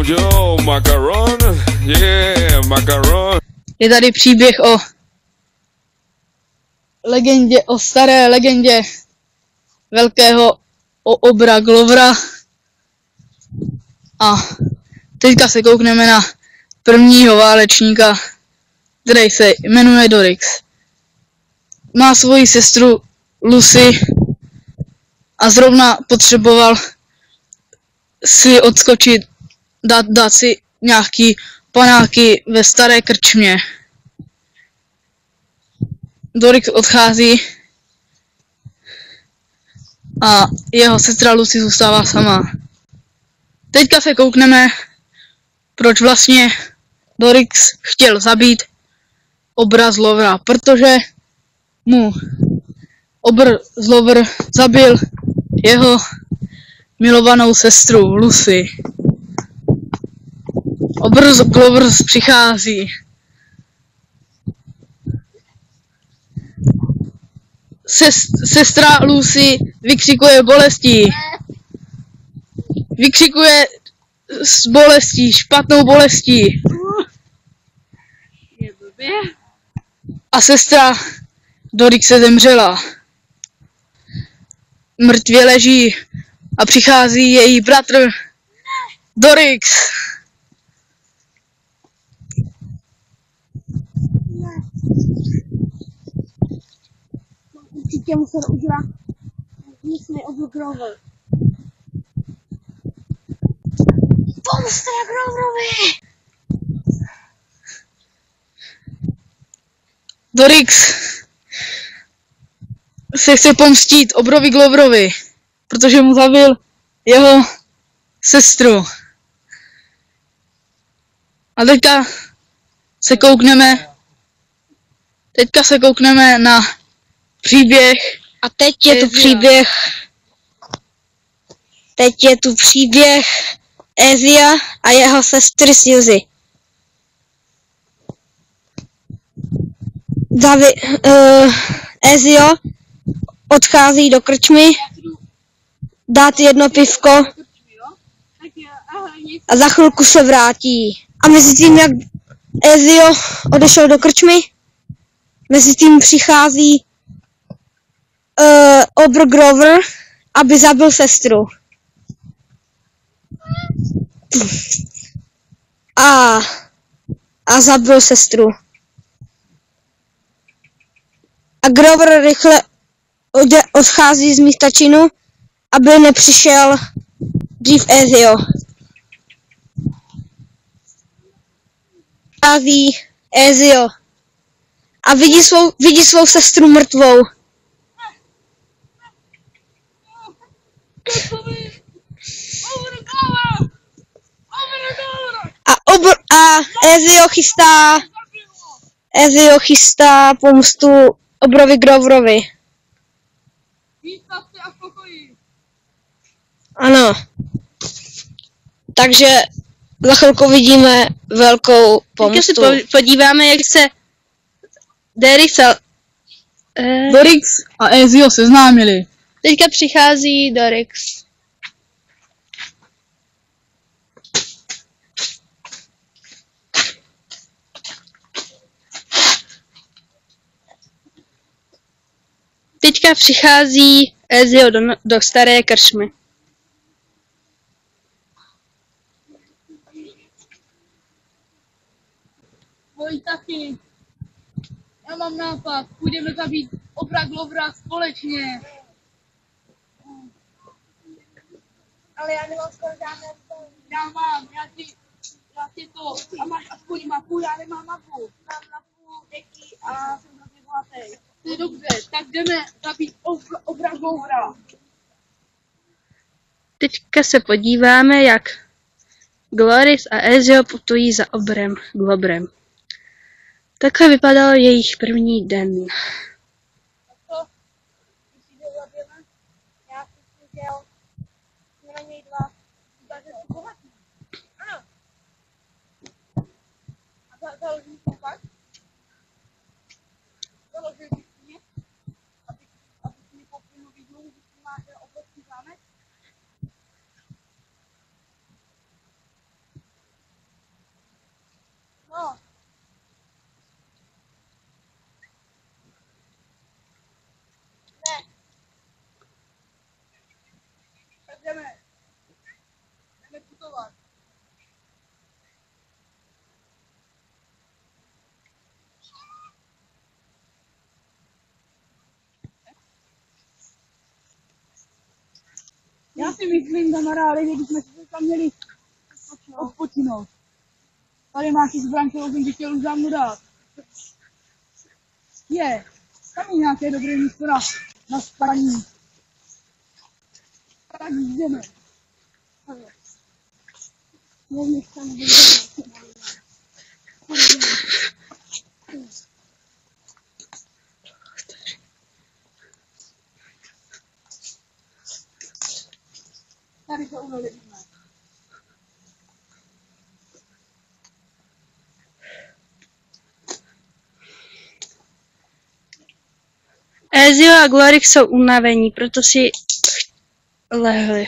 Joe, makaron, yeah, makaron. Je tady příběh o staré legendě velkého obra Glovera. A teďka se koukneme na prvního válečníka, který se jmenuje Dorix. Má svoji sestru Lucy a zrovna potřeboval si odskočit, dát si nějaký panáky ve staré krčmě. Dorix odchází a jeho sestra Lucy zůstává sama. Teďka se koukneme, proč vlastně Dorix chtěl zabít obra z Glovera, protože mu obr z Glover zabil jeho milovanou sestru Lucy. Obr z Glover přichází. Sestra Lucy vykřikuje bolestí. Vykřikuje s bolestí, špatnou bolestí. A sestra Dorixe zemřela. Mrtvě leží a přichází její bratr Dorix. Určitě musel udělat místný Grover. Pomsta Groverovi! Dorix se chce pomstít obrovi Gloverovi, protože mu zabil jeho sestru. A teďka se koukneme na příběh. A teď je tu příběh Ezia a jeho sestry Suzy. Ezio odchází do krčmy dát jedno pivko a za chvilku se vrátí. A mezi tím, jak Ezio odešel do krčmy, mezi tím přichází obr Grover, aby zabil sestru. A zabil sestru. A Grover rychle odchází z místa činu, aby nepřišel dřív Ezio. Přichází Ezio a vidí svou sestru mrtvou. A Ezio chystá pomstu obrovi Groverovi. Ano. Takže za chvilku vidíme velkou pomstu. Teďka se podíváme, jak se Dorix a Ezio seznámili. Teďka přichází Dorix. Teďka přichází Ezio do staré krčmy. Ahoj taky. Já mám nápad. Půjdeme zabít obra Glovera společně. Ale já nemám skoro žádné stolu. Já mám. Já ti to. A máš aspoň mapu, já nemám mapu. Mám mapu, deky A jsem hrozně bohatý. To je dobře, tak deme zabít obra Glovera. Teďka se podíváme, jak Gloris a Ezio putují za obrem Globerem. Takhle vypadal jejich první den. Já jsem chtěl, jsme na něj dva, takže jsou bohatí. Ano. A založím koupak? Založil bych mě, aby si mi koupil nový dům, když máš obrovský zámek. Já si myslím, kamaráde, že bychom si tam měli odpočinout. Tady máš zbraň, kterou jsem ti chtěl už dávno dát. Tam je nějaké dobré místo na spaní. Tak jdeme. Tady to uvedeme. Ezio a Glorix jsou unavení, proto si lehli.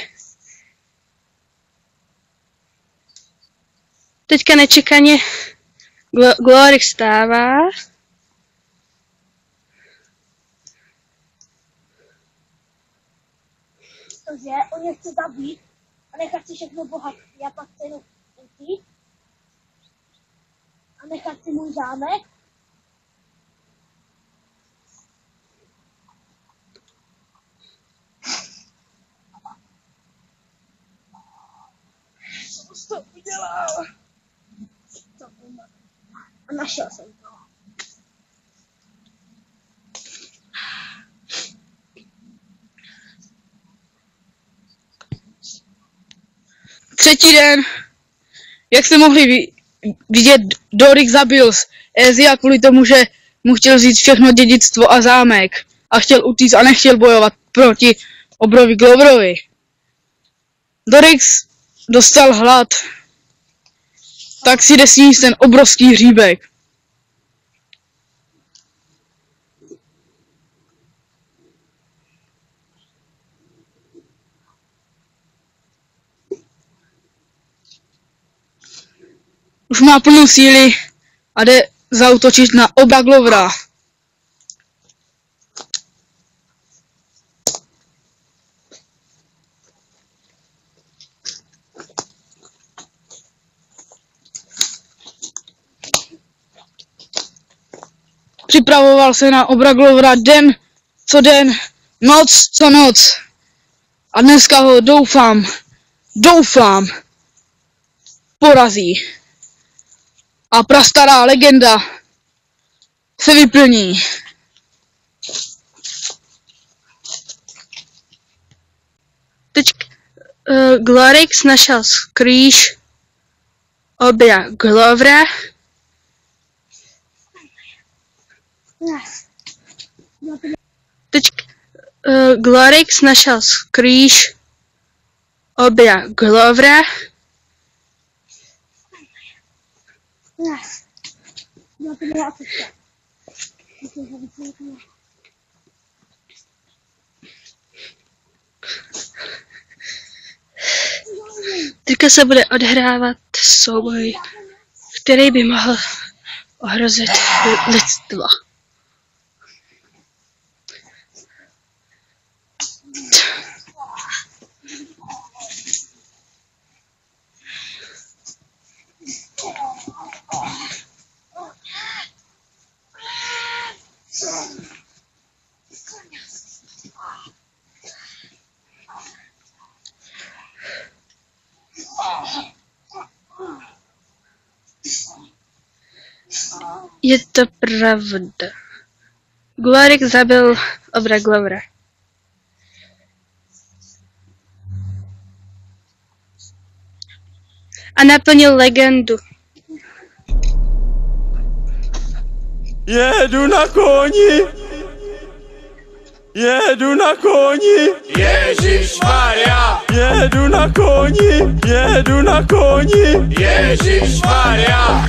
Teďka nečekaně Glorix stává. Protože on je chce zabít a nechat si všechno bohatství a pak se jenom utít a nechat si můj zámek. Co to udělal? A našel jsem to. Třetí den, jak jste mohli vidět, Dorix zabil Ezia kvůli tomu, že mu chtěl vzít všechno dědictvo a zámek a chtěl utíct a nechtěl bojovat proti obrovi Gloverovi. Dorix dostal hlad, tak si jde sníst ten obrovský hříbek. Už má plnou síly a jde zaútočit na obra Glovera. Připravoval se na obra Glovera den co den, noc co noc. A dneska ho doufám, porazí. A prastará legenda se vyplní. Teď Glorix našel skrýš obra Glovera. Teď Glorix našel skrýš obra Glovera. Teďka se bude odhrávat souboj, který by mohl ohrozit lidstvo. Je to pravda. Glorix zabil obra Glovera. A naplnil legendu. Jedu na koni! Jedu na koni! Ježišmarja! Jedu na koni! Jedu na koni! Ježišmarja!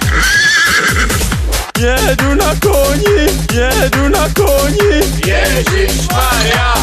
Jedu na koni! Jedu na koni! Ježišmarja!